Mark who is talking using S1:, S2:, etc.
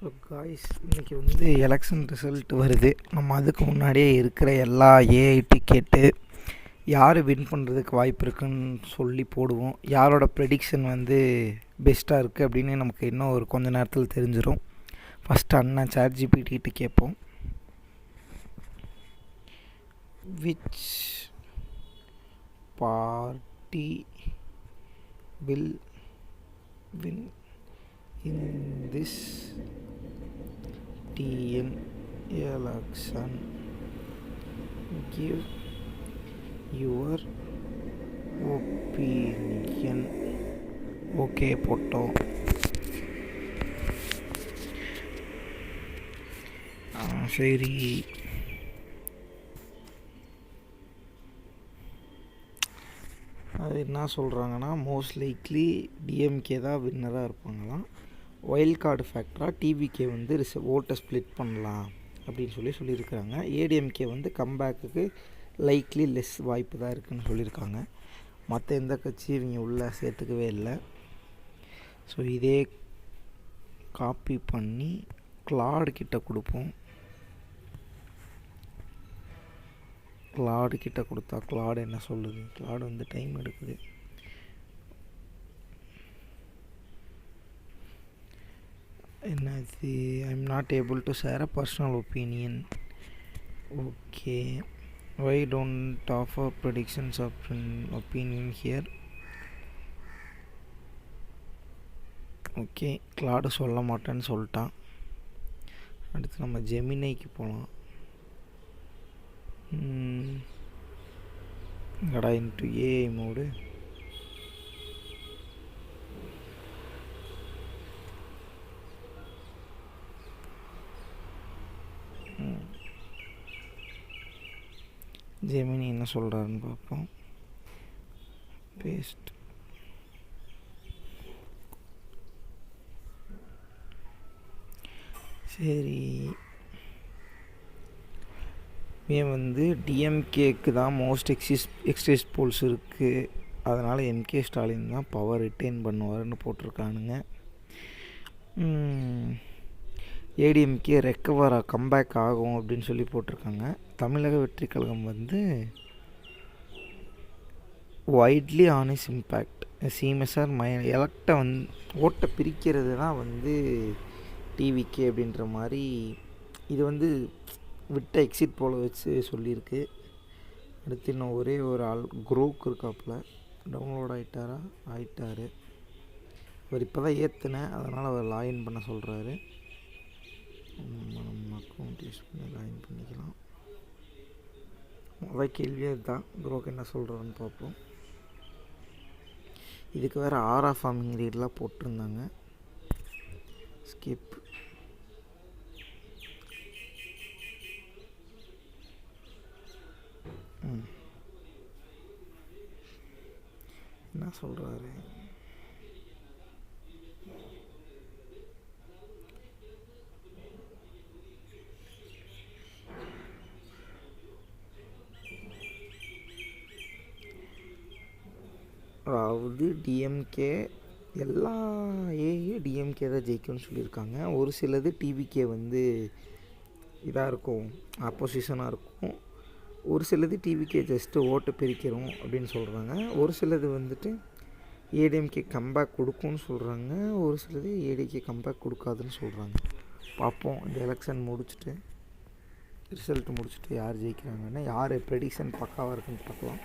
S1: So guys, இன்றைக்கி வந்து election result வருது. நம்ம அதுக்கு முன்னாடியே இருக்கிற எல்லா ஏஐடி கேட்டு யார் வின் பண்ணுறதுக்கு வாய்ப்பு இருக்குன்னு சொல்லி போடுவோம். யாரோட ப்ரெடிக்ஷன் வந்து பெஸ்ட்டாக இருக்குது அப்படின்னு நமக்கு இன்னும் ஒரு கொஞ்ச நேரத்தில் தெரிஞ்சிடும். ஃபஸ்ட்டு அண்ணன் சாட்ஜிபிடிகிட்ட கேட்போம். Which party will win in this TN election? Give your opinion. Okay போட்டோம். சரி, அது என்ன சொல்கிறாங்கன்னா, மோஸ்ட் லைக்லி டிஎம்கே தான் வின்னராக இருப்பாங்களாம். ஒயில்ட் கார்டு ஃபேக்டராக டிவிகே வந்து ஓட்டை ஸ்ப்ளிட் பண்ணலாம் அப்படின்னு சொல்லியிருக்கிறாங்க. ஏடிஎம்கே வந்து கம்பேக்குக்கு லைக்லி லெஸ் வாய்ப்பு தான் இருக்குதுன்னு சொல்லியிருக்காங்க. மற்ற எந்த கட்சியும் இவங்க உள்ளே சேர்த்துக்கவே இல்லை. ஸோ இதே காப்பி பண்ணி கிளாடு கிட்ட கொடுப்போம். கிளாடு கிட்ட கொடுத்தா கிளாடு என்ன சொல்லுது? கிளாடு வந்து டைம் எடுக்குது. என்னது? I'm not able to share a personal opinion. Okay, why don't offer predictions of opinion here. Okay, Claude சொல்ல மாட்டேன்னு சொல்லிட்டான். அடுத்து நம்ம ஜெமினைக்கு போகலாம். கடா இன்ட்டு ஏஐ மோடு. ஜெமினி என்ன சொல்கிறாருன்னு பார்ப்போம். பேஸ்ட். சரி, இவன் வந்து டிஎம்கேக்கு தான் மோஸ்ட் எக்ஸிஸ்ட் போல்ஸ் இருக்குது, அதனால் எம்கே ஸ்டாலின் தான் பவர் ரிட்டைன் பண்ணுவார்னு போட்டிருக்கானுங்க. ஏடிஎம்கே ரெக்கவராக கம்பேக் ஆகும் அப்படின்னு சொல்லி போட்டிருக்காங்க. தமிழக வெற்றி கழகம் வந்து வைட்லி ஆன் இஸ் இம்பேக்ட் சிஎம்எஸ்ஆர் எலக்டை ஓட்டை பிரிக்கிறது தான் வந்து டிவிகே அப்படின்ற மாதிரி இது வந்து விட்ட எக்ஸிட் போல் வச்சு சொல்லியிருக்கு. அடுத்து இன்னும் ஒரே ஒரு ஆள் குரோக் இருக்காப்புல, டவுன்லோட் ஆகிட்டார். அவர் இப்போ தான் ஏற்றுனேன், அதனால் அவர் லாகின் பண்ண சொல்கிறாரு. நம்ம அக்கௌண்ட் யூஸ் பண்ணி லாகின் பண்ணிக்கலாம். முதல் கேள்வியே இதுதான், குரோக் என்ன சொல்கிறான்னு பார்ப்போம். இதுக்கு வேறு ஆரா ஃபார்மிங் ரீடெலாம் போட்டிருந்தாங்க. ஸ்கிப். என்ன சொல்கிறாரு? அதாவது டிஎம்கே எல்லா டிஎம்கே தான் ஜெயிக்கும்னு சொல்லியிருக்காங்க. ஒரு சிலது டிவிகே வந்து இதாக இருக்கும், ஆப்போசிஷனாக இருக்கும். ஒரு சிலது டிவிகே ஜஸ்ட்டு ஓட்டு பிரிக்கிறோம் அப்படின்னு சொல்கிறாங்க. ஒரு சிலது வந்துட்டு ஏடிஎம்கே கம்பேக் கொடுக்கும்னு சொல்கிறாங்க. ஒரு சிலது ஏடிஎம்கே கம்பேக் கொடுக்காதுன்னு சொல்கிறாங்க. பார்ப்போம், இந்த எலெக்ஷன் முடிச்சுட்டு ரிசல்ட் முடிச்சுட்டு யார் ஜெயிக்கிறாங்கன்னா, யார் ப்ரெடிக்ஷன் பக்காவாக இருக்குன்னு பார்க்கலாம்.